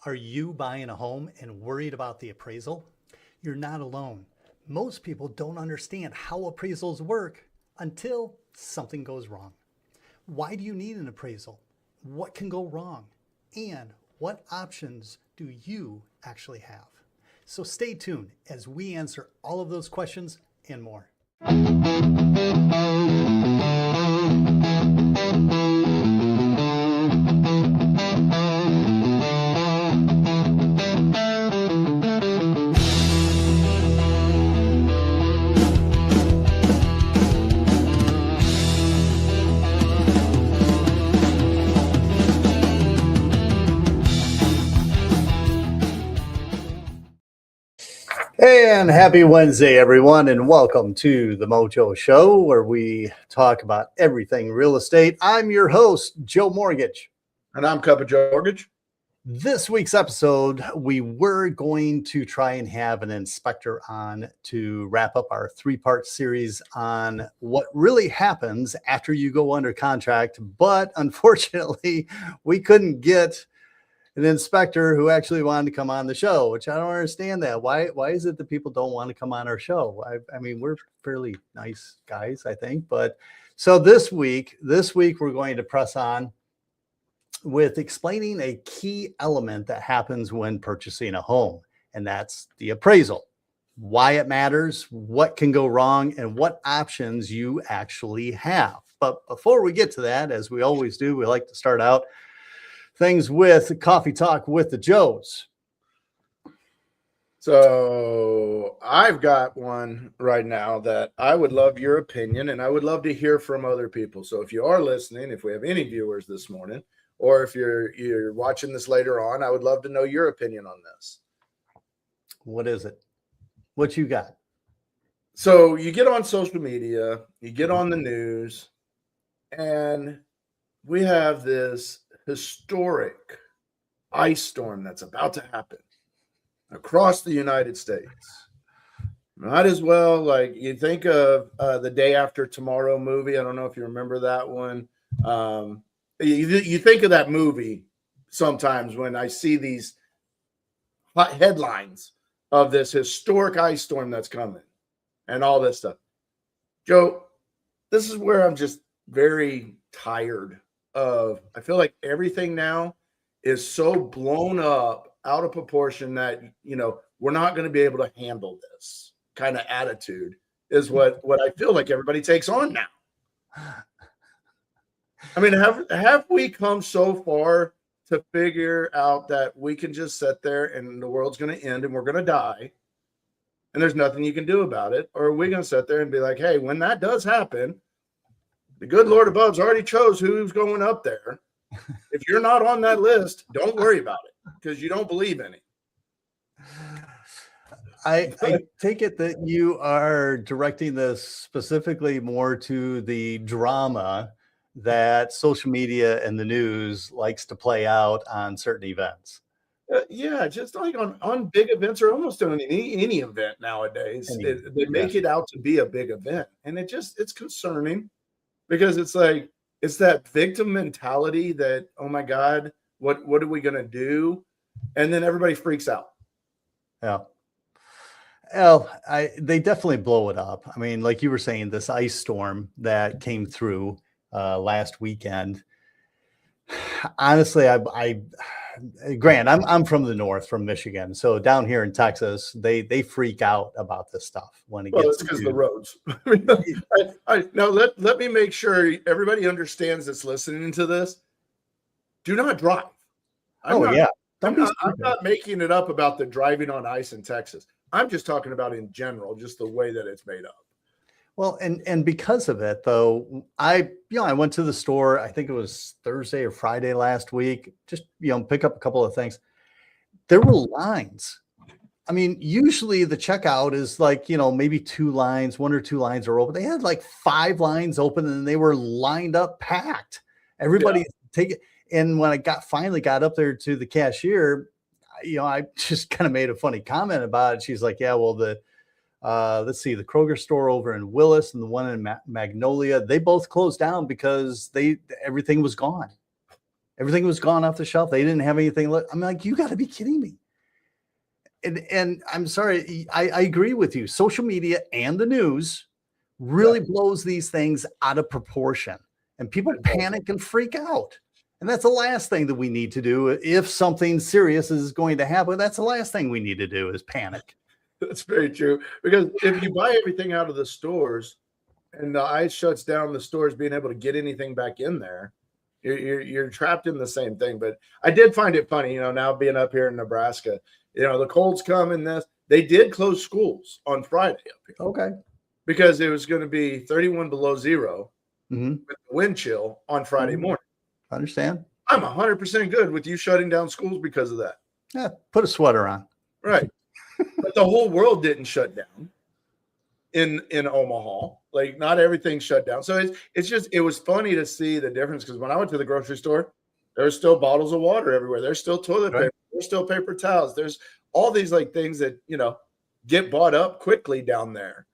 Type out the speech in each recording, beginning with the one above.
Are you buying a home and worried about the appraisal? You're not alone. Most people don't understand how appraisals work until something goes wrong. Why do you need an appraisal? What can go wrong? And what options do you actually have? So stay tuned as we answer all of those questions and more. And happy Wednesday, everyone, and welcome to the Mojo Show, where we talk about everything real estate. I'm your host, Joe Mortgage. And I'm Cup of Joe Mortgage. This week's episode, we were going to try and have an inspector on to wrap up our three-part series on what really happens after you go under contract. But unfortunately, we couldn't get an inspector who actually wanted to come on the show, which I don't understand that. Why is it that people don't want to come on our show? I mean, we're fairly nice guys, I think. But so this week we're going to press on with explaining a key element that happens when purchasing a home, and that's the appraisal. Why it matters, what can go wrong, and what options you actually have. But before we get to that, as we always do, we like to start out things with coffee talk with the Joes. So I've got one right now that I would love your opinion, and I would love to hear from other people. So if you are listening, if we have any viewers this morning, or if you're watching this later on, I would love to know your opinion on this. What is it? What you got? So you get on social media, you get on the news, and we have this historic ice storm that's about to happen across the United States. Might as well, like, you think of the Day After Tomorrow movie. I don't know if you remember that one. You think of that movie sometimes when I see these headlines of this historic ice storm that's coming and all this stuff. Joe, this is where I'm just very tired of. I feel like everything now is so blown up out of proportion that, we're not going to be able to handle this kind of attitude is what I feel like everybody takes on now. I mean, have we come so far to figure out that we can just sit there and the world's going to end and we're going to die and there's nothing you can do about it? Or are we going to sit there and be like, hey, when that does happen, the good Lord above's already chose who's going up there. If you're not on that list, don't worry about it because you don't believe in it. I take it that you are directing this specifically more to the drama that social media and the news likes to play out on certain events. Yeah, just like on big events or almost on any event nowadays, they make it out to be a big event. And it's concerning because it's like, it's that victim mentality that, oh my God, what are we going to do? And then everybody freaks out. Yeah. Well, they definitely blow it up. I mean, like you were saying, this ice storm that came through last weekend. Honestly, Grant, I'm from the north, from Michigan. So down here in Texas, they freak out about this stuff when it gets. It's because of the roads. Now let me make sure everybody understands that's listening to this. Do not drive. I'm not making it up about the driving on ice in Texas. I'm just talking about in general, just the way that it's made up. Well, and because of it, though, I went to the store, I think it was Thursday or Friday last week, just, pick up a couple of things. There were lines. I mean, usually the checkout is like, maybe one or two lines are open. They had like 5 lines open and they were lined up, packed. Everybody take it. And when I finally got up there to the cashier, I just kind of made a funny comment about it. She's like, yeah, well, let's see, the Kroger store over in Willis and the one in Magnolia, they both closed down because everything was gone. Everything was gone off the shelf. They didn't have anything left. I'm like, you got to be kidding me. And I'm sorry, I agree with you. Social media and the news really blows these things out of proportion, and people panic and freak out. And that's the last thing that we need to do. If something serious is going to happen, that's the last thing we need to do is panic. That's very true. Because if you buy everything out of the stores and the ICE shuts down the stores being able to get anything back in there, you're trapped in the same thing. But I did find it funny, now being up here in Nebraska, the cold's coming. They did close schools on Friday up here. Okay. Because it was going to be 31 below zero with the wind chill on Friday morning. Understand? I'm 100% good with you shutting down schools because of that. Yeah, put a sweater on. Right. But the whole world didn't shut down in Omaha. Like, not everything shut down. So it was funny to see the difference, because when I went to the grocery store, there's still bottles of water everywhere. There's still toilet paper. There's still paper towels. There's all these things that, get bought up quickly down there.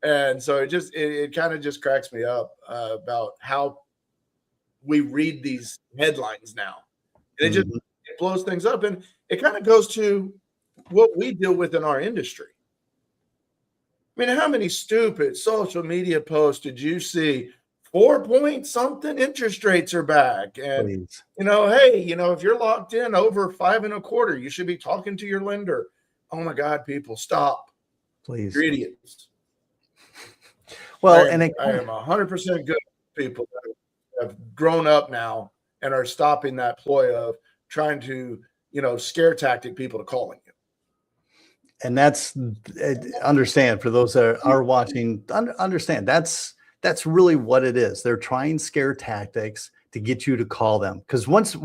And so it kind of just cracks me up about how we read these headlines now. And it blows things up. And it kind of goes to what we deal with in our industry. I mean, how many stupid social media posts did you see? 4 point something interest rates are back. And, Please. Hey, if you're locked in over 5.25, you should be talking to your lender. Oh my God, people, stop. Please. You're idiots. Well, I am 100% good people that have grown up now and are stopping that ploy of trying to, scare tactic people to calling you. And that's, understand, for those that are watching, understand that's really what it is. They're trying scare tactics to get you to call them, because once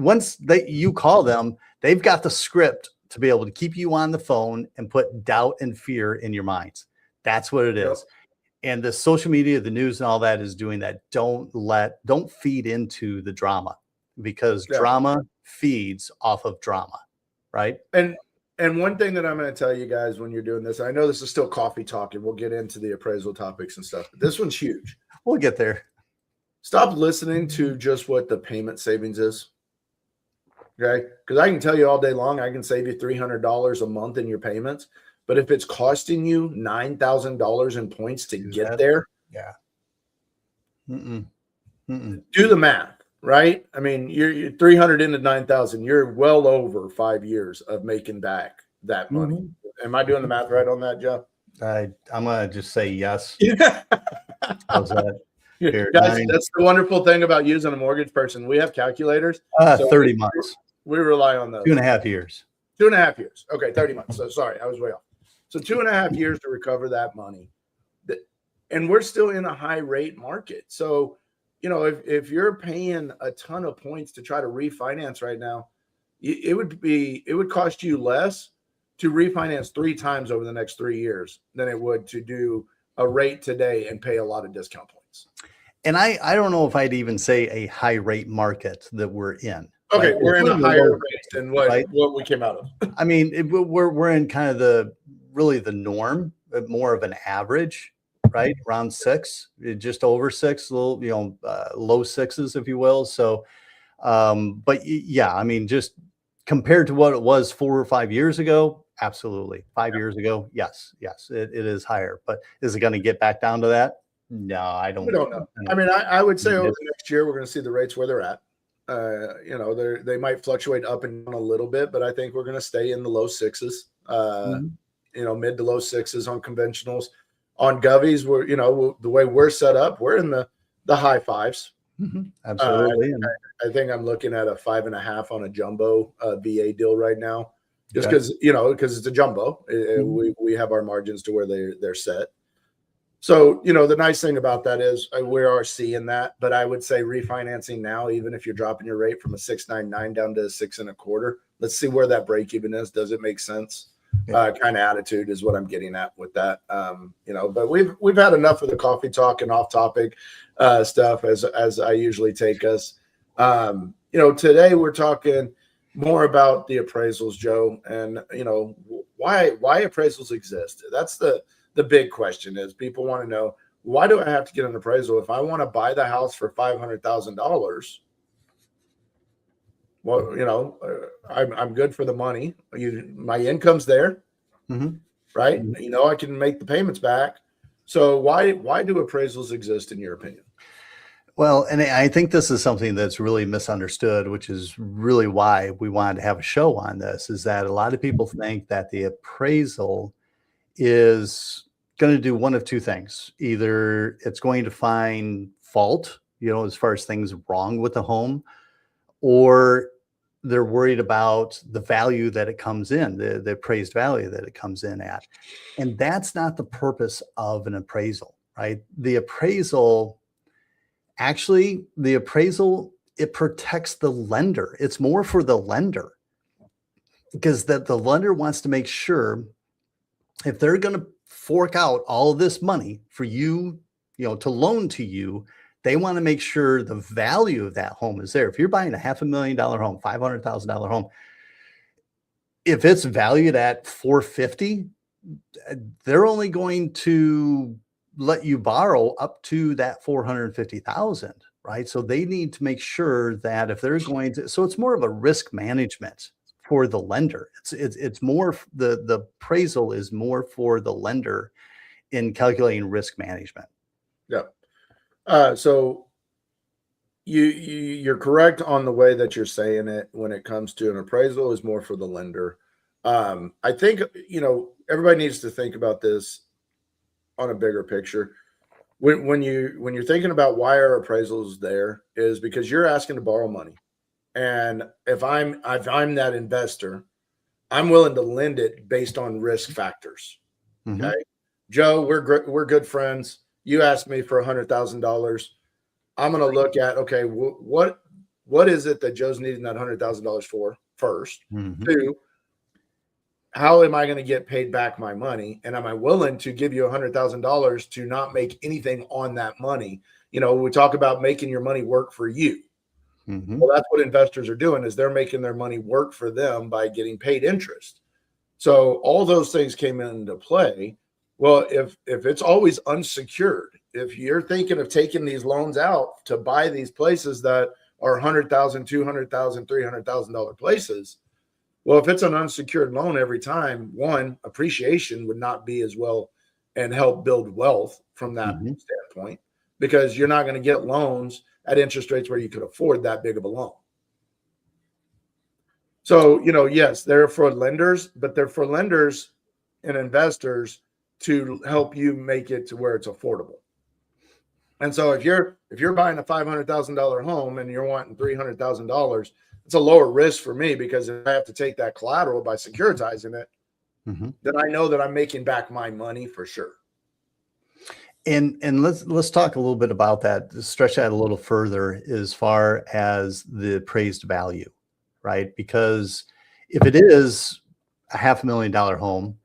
you call them, they've got the script to be able to keep you on the phone and put doubt and fear in your minds. That's what it is. And the social media, the news, and all that is doing that. Don't feed into the drama, because drama feeds off of drama, right? And one thing that I'm going to tell you guys when you're doing this, I know this is still coffee talk, and we'll get into the appraisal topics and stuff, but this one's huge. We'll get there. Stop listening to just what the payment savings is. Okay? Because I can tell you all day long, I can save you $300 a month in your payments. But if it's costing you $9,000 in points to get there, do the math, right? I mean, you're 300 into 9,000. You're well over 5 years of making back that money. Am I doing the math right on that, Joe? I'm gonna just say yes. How's that? Guys, that's the wonderful thing about using a mortgage person. We have calculators. 30 months. We rely on those. 2.5 years. 2.5 years. Okay, 30 months. So sorry, I was way off. So 2.5 years to recover that money. And we're still in a high rate market. So, if you're paying a ton of points to try to refinance right now, it would cost you less to refinance 3 times over the next 3 years than it would to do a rate today and pay a lot of discount points. And I don't know if I'd even say a high rate market that we're in. Okay, we're in a higher rate than what we came out of. I mean, we're in kind of really the norm, but more of an average, right? Around 6, just over 6, little, low 6s, if you will. So, but yeah, I mean, just compared to what it was 4 or 5 years ago, absolutely. 5 years ago, yes, it is higher. But is it going to get back down to that? No, I don't. We don't know. I mean, I would say over the next year, we're going to see the rates where they're at. They might fluctuate up and down a little bit, but I think we're going to stay in the low 6s, mid to low 6s on conventionals. On govies, we're, the way we're set up, we're in the high 5s. Absolutely. I think I'm looking at a 5.5 on a jumbo VA deal right now, just because, because it's a jumbo. We have our margins to where they're set. So, the nice thing about that is we are seeing that, but I would say refinancing now, even if you're dropping your rate from a 6.99 down to a 6.25, let's see where that break even is. Does it make sense? Kind of attitude is what I'm getting at with that. But we've had enough of the coffee talk and off topic stuff as I usually take us. Today we're talking more about the appraisals, Joe, and why appraisals exist. That's the big question. Is people want to know, why do I have to get an appraisal if I want to buy the house for $500,000? Well, I'm good for the money. My income's there, right? I can make the payments back. So why do appraisals exist in your opinion? Well, and I think this is something that's really misunderstood, which is really why we wanted to have a show on this, is that a lot of people think that the appraisal is going to do one of two things. Either it's going to find fault, as far as things wrong with the home, or they're worried about the value that it comes in, the appraised value that it comes in at. And that's not the purpose of an appraisal, right? The appraisal, it protects the lender. It's more for the lender, because the lender wants to make sure if they're going to fork out all of this money for you, to loan to you, they want to make sure the value of that home is there. If you're buying a $500,000 home, $500,000 home, if it's valued at 450, they're only going to let you borrow up to that 450,000, right? So they need to make sure that if they're going to, so it's more of a risk management for the lender. It's more, the appraisal is more for the lender in calculating risk management. Yeah. So you're correct on the way that you're saying it. When it comes to an appraisal, is more for the lender. I think everybody needs to think about this on a bigger picture. When you're thinking about why are appraisals there, is because you're asking to borrow money, and if I'm that investor, I'm willing to lend it based on risk factors. Okay, Joe, we're good friends. You asked me for $100,000. I'm going to look at, okay, what is it that Joe's needing that $100,000 for first? Two, how am I going to get paid back my money? And am I willing to give you $100,000 to not make anything on that money? We talk about making your money work for you. Well, that's what investors are doing, is they're making their money work for them by getting paid interest. So all those things came into play. Well, if it's always unsecured, if you're thinking of taking these loans out to buy these places that are $100,000, $200,000, $300,000 places, well, if it's an unsecured loan every time, one, appreciation would not be as well and help build wealth from that standpoint, because you're not going to get loans at interest rates where you could afford that big of a loan. So, yes, they're for lenders, but they're for lenders and investors to help you make it to where it's affordable. And so if you're buying a $500,000 home and you're wanting $300,000, it's a lower risk for me, because if I have to take that collateral by securitizing it, then I know that I'm making back my money for sure. And let's talk a little bit about that, stretch that a little further as far as the appraised value, right? Because if it is a $500,000 home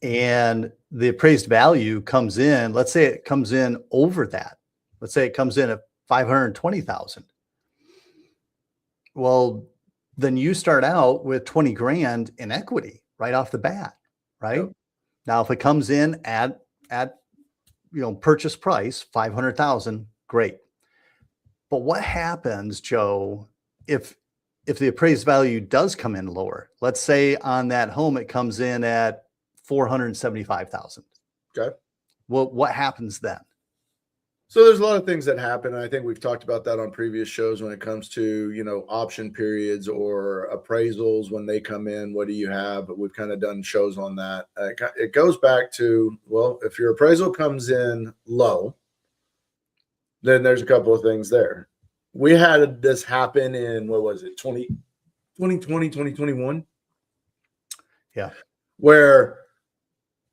and the appraised value comes in, let's say it comes in over that, let's say it comes in at 520,000. Well, then you start out with 20 grand in equity right off the bat, right? Yep. Now, if it comes in at purchase price, 500,000, great. But what happens, Joe, if the appraised value does come in lower? Let's say on that home, it comes in at 475,000. Okay. Well, what happens then? So there's a lot of things that happen. And I think we've talked about that on previous shows when it comes to, option periods or appraisals when they come in. What do you have? But we've kind of done shows on that. It goes back to, well, if your appraisal comes in low, then there's a couple of things there. We had this happen in, what was it, 2020, 2021? Yeah. Where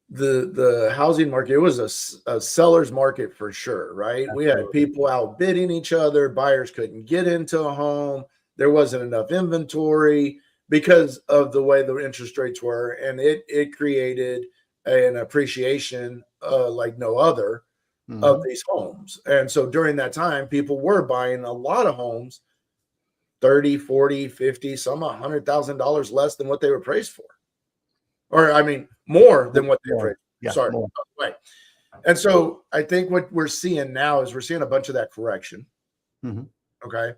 the housing market, it was a seller's market for sure, right? Absolutely. We had people outbidding each other. Buyers couldn't get into a home. There wasn't enough inventory because of the way the interest rates were, and it created an appreciation like no other of these homes. And so during that time, people were buying a lot of homes, 30, 40, 50, some $100,000 less than what they were appraised for. Or, I mean, more than what they appraised. Yeah, sorry. More. Right. And so I think what we're seeing now is we're seeing a bunch of that correction. Okay.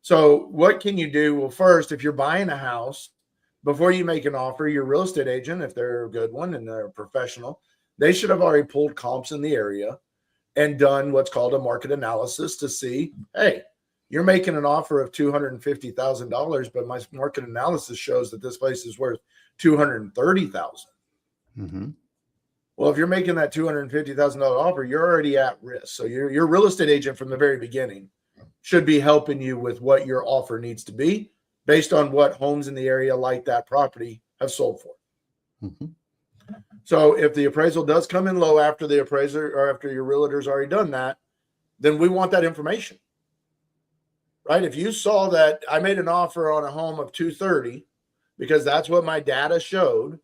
So what can you do? Well, first, if you're buying a house, before you make an offer, your real estate agent, if they're a good one and they're a professional, they should have already pulled comps in the area and done what's called a market analysis to see, hey, you're making an offer of $250,000, but my market analysis shows that this place is worth $230,000. Mm-hmm. Well, if you're making that $250,000 offer, you're already at risk. So your real estate agent from the very beginning should be helping you with what your offer needs to be based on what homes in the area like that property have sold for. Mm-hmm. So if the appraisal does come in low after the appraiser or after your realtor's already done that, then we want that information, right? If you saw that I made an offer on a home of 230 because that's what my data showed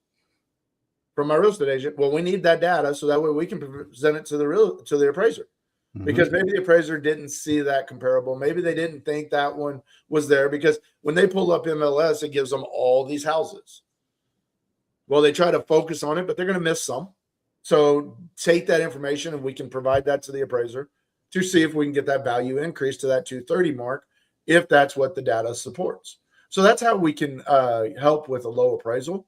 from my real estate agent, well, we need that data so that way we can present it to the appraiser. Mm-hmm. Because maybe the appraiser didn't see that comparable. Maybe they didn't think that one was there, because when they pull up MLS, it gives them all these houses. Well, they try to focus on it, but they're going to miss some. So take that information and we can provide that to the appraiser to see if we can get that value increase to that 230 mark, if that's what the data supports. So that's how we can help with a low appraisal.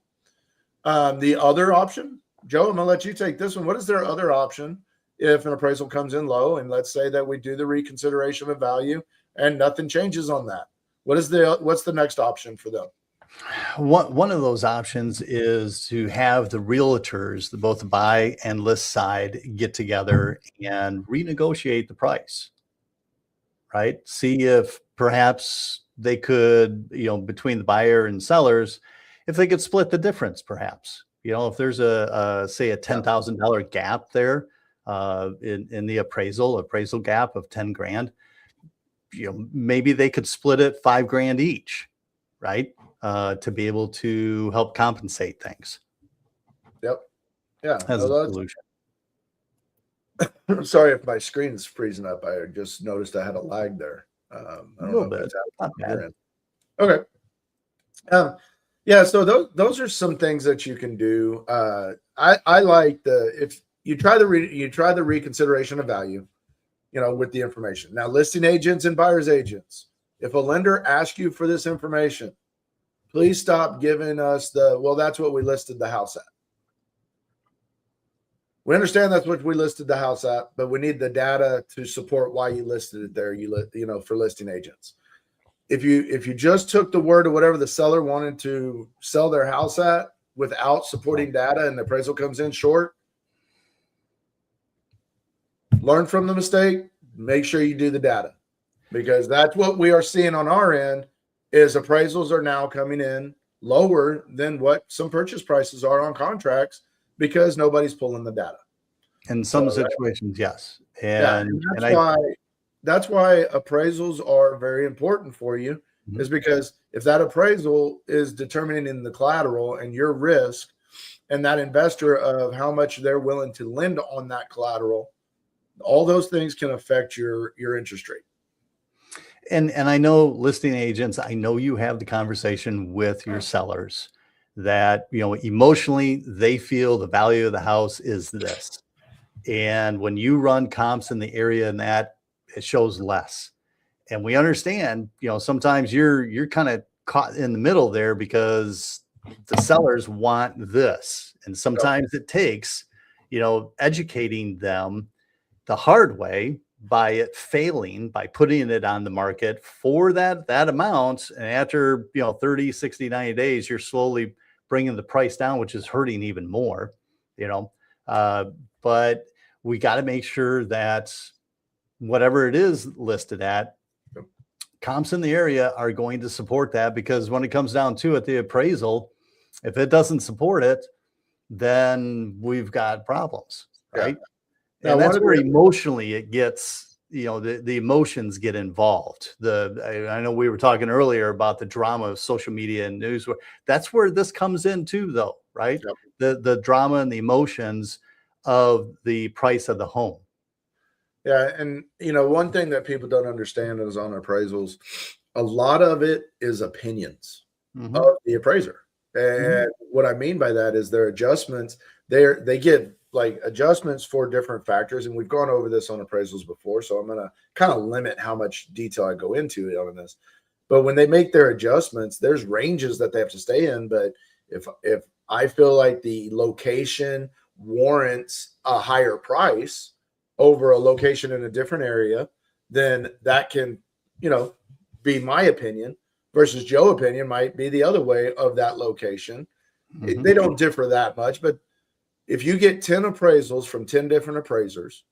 The other option, Joe, I'm going to let you take this one. What is their other option if an appraisal comes in low, and let's say that we do the reconsideration of value and nothing changes on that? What's the next option for them? One of those options is to have the realtors, both the buy and list side, get together and renegotiate the price, right? See if perhaps they could, between the buyer and sellers, if they could split the difference, perhaps, if there's say a $10,000 gap there in the appraisal gap of 10 grand, maybe they could split it $5,000 each, right? To be able to help compensate things. Yep. Yeah. As a solution. I'm sorry if my screen is freezing up. I just noticed I had a lag there. I don't a little know bit. Not bad. Okay. Yeah. So those are some things that you can do. I like if you try the reconsideration of value, with the information. Now, listing agents and buyer's agents, if a lender asks you for this information, please stop giving us that's what we listed the house at. We understand that's what we listed the house at, but we need the data to support why you listed it there. For listing agents. If you just took the word of whatever the seller wanted to sell their house at without supporting data, and the appraisal comes in short, learn from the mistake. Make sure you do the data, because that's what we are seeing on our end. Is appraisals are now coming in lower than what some purchase prices are on contracts, because nobody's pulling the data. In some situations, yes. And that's why appraisals are very important for you, mm-hmm. is because if that appraisal is determining the collateral and your risk and that investor of how much they're willing to lend on that collateral, all those things can affect your interest rate. And I know listing agents, I know you have the conversation with your sellers that, emotionally they feel the value of the house is this. And when you run comps in the area and that, it shows less. And we understand, sometimes you're kind of caught in the middle there because the sellers want this. And sometimes it takes, educating them the hard way by it failing, by putting it on the market for that amount. And after, 30, 60, 90 days, you're slowly bringing the price down, which is hurting even more, but we got to make sure that whatever it is listed at, comps in the area are going to support that, because when it comes down to it, the appraisal, if it doesn't support it, then we've got problems, right? Yeah. And that's where emotionally it gets, the emotions get involved. I know we were talking earlier about the drama of social media and news. That's where this comes in too, though, right? Yep. The drama and the emotions of the price of the home. Yeah. And, one thing that people don't understand is on appraisals, a lot of it is opinions mm-hmm. of the appraiser. And mm-hmm. what I mean by that is their adjustments, they give like adjustments for different factors. And we've gone over this on appraisals before, so I'm going to kind of limit how much detail I go into on this. But when they make their adjustments, there's ranges that they have to stay in. But if I feel like the location warrants a higher price over a location in a different area, then that can, be my opinion versus Joe's opinion might be the other way of that location. Mhm. They don't differ that much, but if you get 10 appraisals from 10 different appraisers,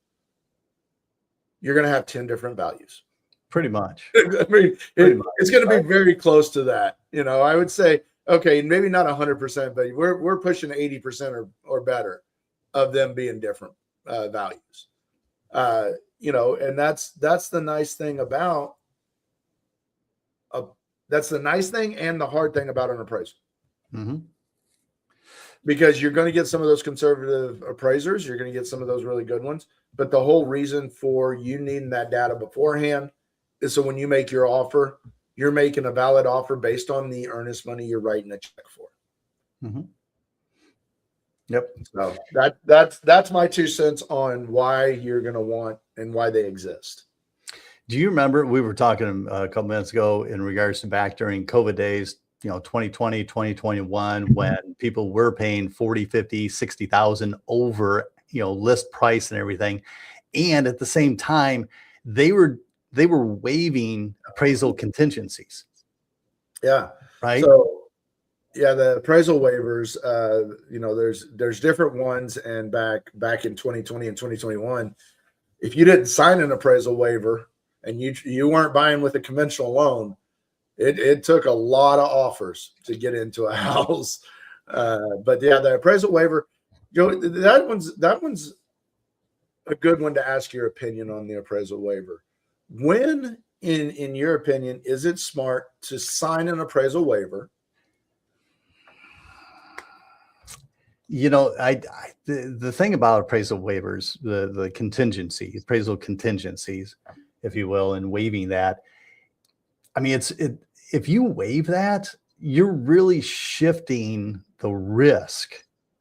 you're going to have 10 different values. Pretty much. I mean, it's going to be very close to that. I would say, okay, maybe not 100%, but we're pushing 80% or better of them being different values. And that's the nice thing about that's the nice thing and the hard thing about an appraisal. Mm-hmm. Because you're going to get some of those conservative appraisers, you're going to get some of those really good ones. But the whole reason for you needing that data beforehand is so when you make your offer, you're making a valid offer based on the earnest money you're writing a check for. Mm-hmm. Yep. So that's my 2 cents on why you're going to want and why they exist. Do you remember we were talking a couple minutes ago in regards to back during COVID days, 2020, 2021, when people were paying 40, 50, 60,000 over, list price and everything. And at the same time, they were waiving appraisal contingencies. Yeah. Right. So yeah, the appraisal waivers, there's different ones. And back in 2020 and 2021, if you didn't sign an appraisal waiver and you weren't buying with a conventional loan, it took a lot of offers to get into a house. But yeah, the appraisal waiver, Joe, that one's a good one to ask your opinion on the appraisal waiver. When, in your opinion, is it smart to sign an appraisal waiver? The thing about appraisal waivers, the appraisal contingencies, if you will, and waiving that, I mean, if you waive that, you're really shifting the risk.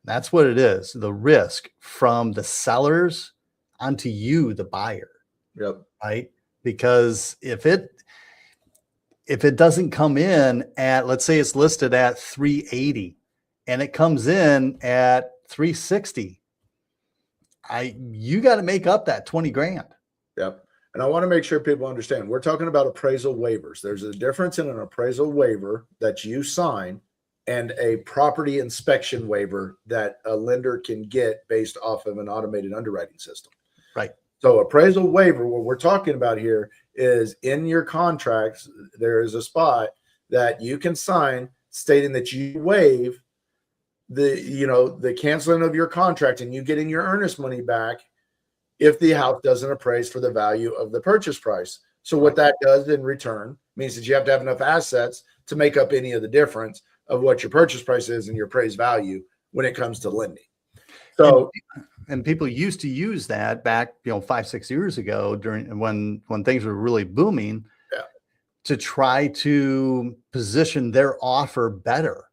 That's what it is. The risk from the sellers onto you, the buyer. Yep. Right. Because if it doesn't come in at, let's say it's listed at 380 and it comes in at 360, you got to make up that 20 grand. Yep. And I want to make sure people understand, we're talking about appraisal waivers. There's a difference in an appraisal waiver that you sign and a property inspection waiver that a lender can get based off of an automated underwriting system. Right. So appraisal waiver, what we're talking about here is in your contracts, there is a spot that you can sign stating that you waive the canceling of your contract and you getting your earnest money back if the house doesn't appraise for the value of the purchase price. So what that does in return means that you have to have enough assets to make up any of the difference of what your purchase price is and your appraised value when it comes to lending. So, and people used to use that back, 5-6 years ago during when things were really booming, to try to position their offer better.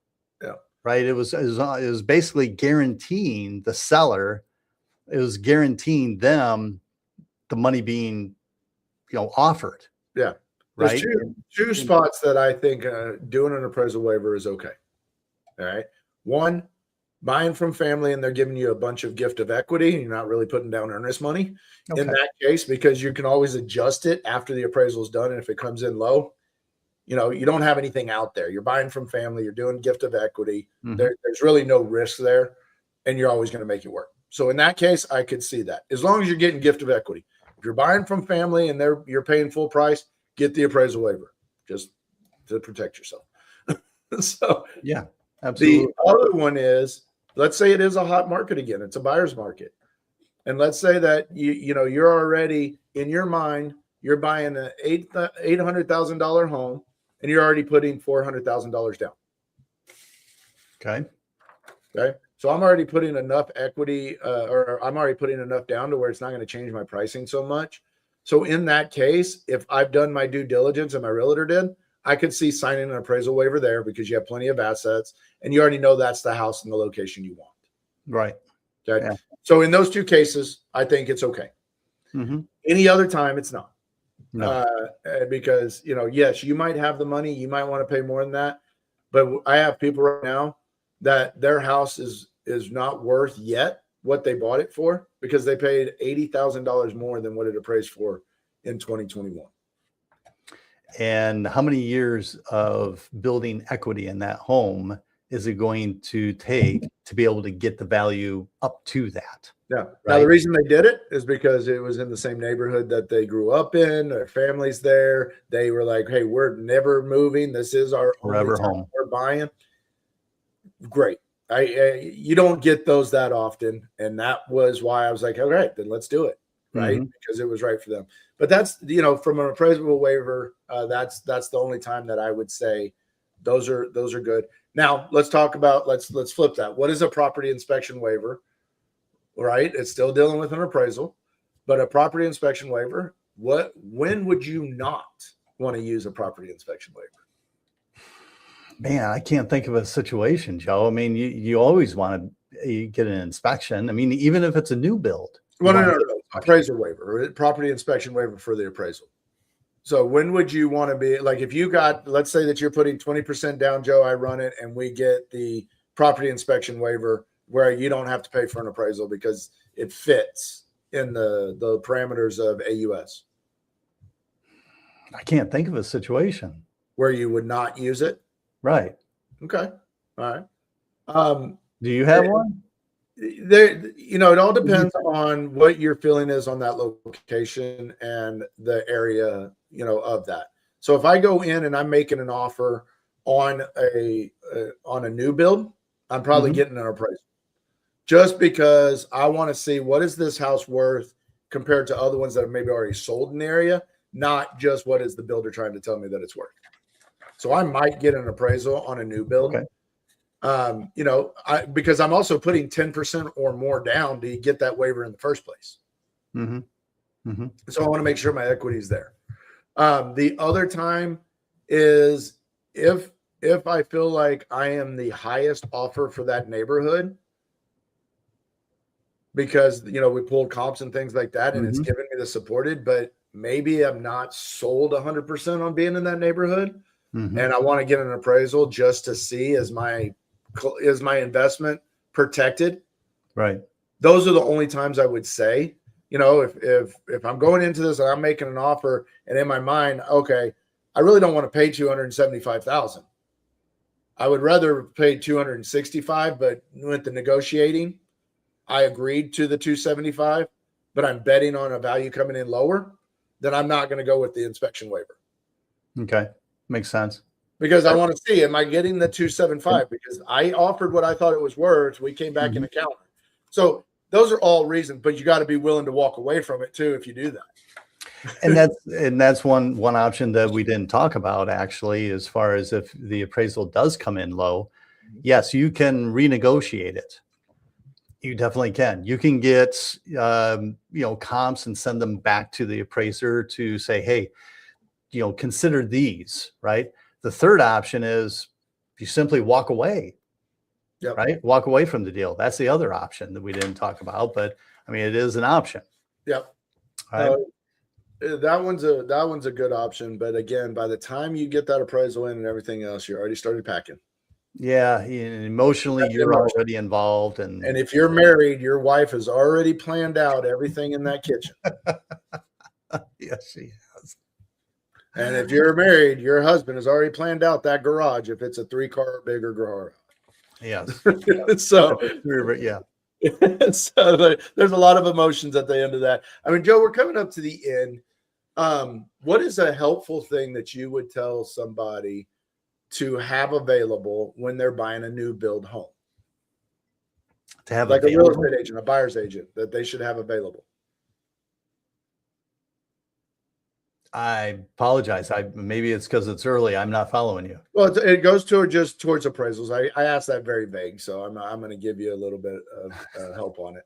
Yeah. Right. It was basically guaranteeing the seller. It was guaranteeing them the money being, offered. Yeah. Right. There's two spots that I think doing an appraisal waiver is okay. All right. One, buying from family and they're giving you a bunch of gift of equity and you're not really putting down earnest money in that case, because you can always adjust it after the appraisal is done. And if it comes in low, you don't have anything out there. You're buying from family, you're doing gift of equity. Mm-hmm. There's really no risk there and you're always going to make it work. So in that case, I could see that as long as you're getting gift of equity. If you're buying from family and you're paying full price, get the appraisal waiver just to protect yourself. So yeah, absolutely. The other one is, let's say it is a hot market again. It's a buyer's market. And let's say that you're already in your mind, you're buying an $800,000 home and you're already putting $400,000 down. Okay. So I'm already putting enough equity or I'm already putting enough down to where it's not going to change my pricing so much. So in that case, if I've done my due diligence and my realtor did, I could see signing an appraisal waiver there because you have plenty of assets and you already know that's the house and the location you want. Right. Okay. Yeah. So in those two cases, I think it's okay. Mm-hmm. Any other time, it's not. No. Because, yes, you might have the money, you might want to pay more than that, but I have people right now that their house is not worth yet what they bought it for because they paid $80,000 more than what it appraised for in 2021. And how many years of building equity in that home is it going to take to be able to get the value up to that? Yeah. Right? Now, the reason they did it is because it was in the same neighborhood that they grew up in. Their family's there. They were like, hey, we're never moving. This is our Forever only time home. we're buying. Great. You don't get those that often. And that was why I was like, all right, then let's do it. Right. Because it was right for them. But that's, from an appraisal waiver, that's the only time that I would say those are good. Now let's talk about, let's flip that. What is a property inspection waiver? Right. It's still dealing with an appraisal, but a property inspection waiver, when would you not want to use a property inspection waiver? Man, I can't think of a situation, Joe. I mean, you always want to get an inspection. I mean, even if it's a new build. Well, no. Appraisal waiver, or property inspection waiver for the appraisal. So when would you want to be, like, if you got, let's say that you're putting 20% down, Joe, I run it, and we get the property inspection waiver where you don't have to pay for an appraisal because it fits in the parameters of AUS. I can't think of a situation where you would not use it. Right. Okay. All right. Do you have one? There, it all depends on what your feeling is on that location and the area, of that. So if I go in and I'm making an offer on a new build, I'm probably getting an appraisal just because I want to see what is this house worth compared to other ones that have maybe already sold in the area, not just what is the builder trying to tell me that it's worth. So I might get an appraisal on a new build. Okay. Because I'm also putting 10% or more down to get that waiver in the first place. So I want to make sure my equity is there. The other time is if I feel like I am the highest offer for that neighborhood, because, we pulled comps and things like that, and it's giving me the supported, but maybe I'm not sold 100% on being in that neighborhood. And I want to get an appraisal just to see is my investment protected. Right. Those are the only times I would say, if I'm going into this and I'm making an offer and in my mind, okay, I really don't want to pay $275,000. I would rather pay $265,000, but with the negotiating, I agreed to the $275,000, but I'm betting on a value coming in lower, then I'm not going to go with the inspection waiver. Okay. Makes sense. Because I want to see, am I getting the $275,000? Because I offered what I thought it was worth. We came back in a counter. So those are all reasons, but you got to be willing to walk away from it too if you do that. And that's one option that we didn't talk about, actually, as far as if the appraisal does come in low. Yes, you can renegotiate it. You definitely can. You can get comps and send them back to the appraiser to say, hey, consider these, right? The third option is you simply walk away, right? Walk away from the deal. That's the other option that we didn't talk about, but I mean, it is an option. Yep. Right? That one's a good option. But again, by the time you get that appraisal in and everything else, you're already started packing. Yeah. Emotionally, you're already involved. And if you're married, your wife has already planned out everything in that kitchen. Yes, she has. And if you're married, your husband has already planned out that garage if it's a 3-car or bigger garage. Yes. So, yeah. So there's a lot of emotions at the end of that. I mean, Joe, we're coming up to the end. What is a helpful thing that you would tell somebody to have available when they're buying a new build home? To have like available? A real estate agent, a buyer's agent, that they should have available. I apologize. Maybe it's because it's early. I'm not following you. Well, it goes towards appraisals. I asked that very vague, so I'm going to give you a little bit of help on it.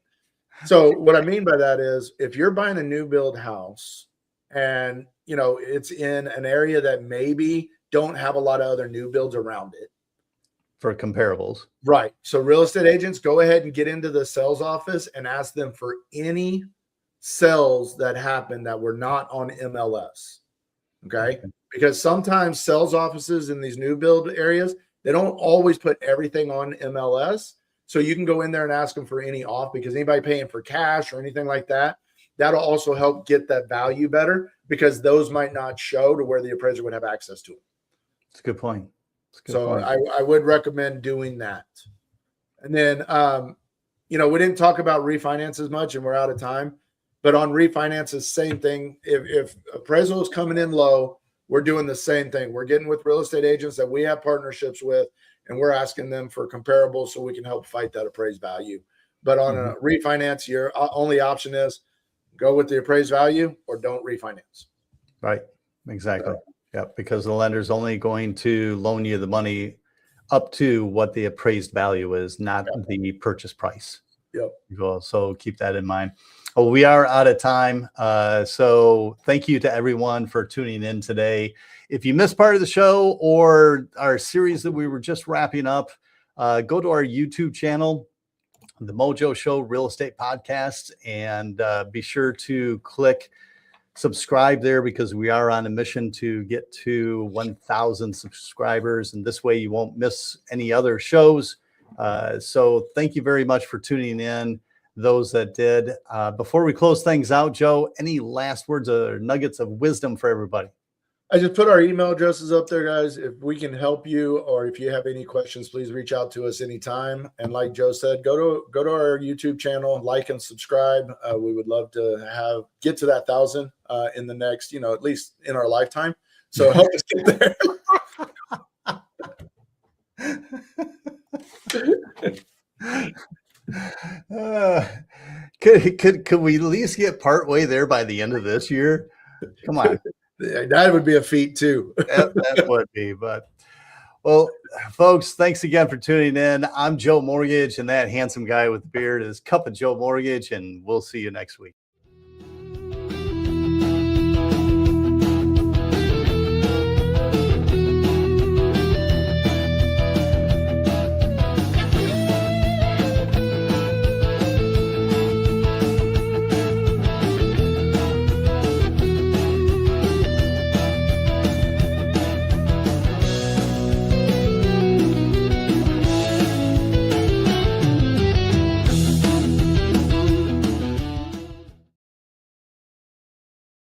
So what I mean by that is, if you're buying a new build house and it's in an area that maybe don't have a lot of other new builds around it for comparables, right? So real estate agents, go ahead and get into the sales office and ask them for any sales that happened that were not on MLS. Okay. Because sometimes sales offices in these new build areas, they don't always put everything on MLS. So you can go in there and ask them for any off, because anybody paying for cash or anything like that, that'll also help get that value better, because those might not show to where the appraiser would have access to it. That's a good point. So I would recommend doing that. And then, we didn't talk about refinance as much, and we're out of time. But on refinances, same thing. If appraisal is coming in low, we're doing the same thing. We're getting with real estate agents that we have partnerships with, and we're asking them for comparables so we can help fight that appraised value. But on a refinance, your only option is go with the appraised value or don't refinance. Right. Exactly. Yeah. Because the lender's only going to loan you the money up to what the appraised value is, not the purchase price. Yep. So keep that in mind. Well, we are out of time. So thank you to everyone for tuning in today. If you missed part of the show or our series that we were just wrapping up, go to our YouTube channel, The Mojo Show Real Estate Podcast, and be sure to click subscribe there, because we are on a mission to get to 1,000 subscribers, and this way you won't miss any other shows. So thank you very much for tuning in, those that did. Before we close things out, Joe, any last words or nuggets of wisdom for everybody? I just put our email addresses up there, guys. If we can help you, or if you have any questions, please reach out to us anytime. And like Joe said, go to our YouTube channel, like and subscribe. We would love to get to that 1,000 in the next, at least in our lifetime. So help us get there. Could we at least get part way there by the end of this year? Come on. That would be a feat too. that would be, but well, folks, thanks again for tuning in. I'm Joe Mortgage, and that handsome guy with the beard is Cup of Joe Mortgage, and we'll see you next week.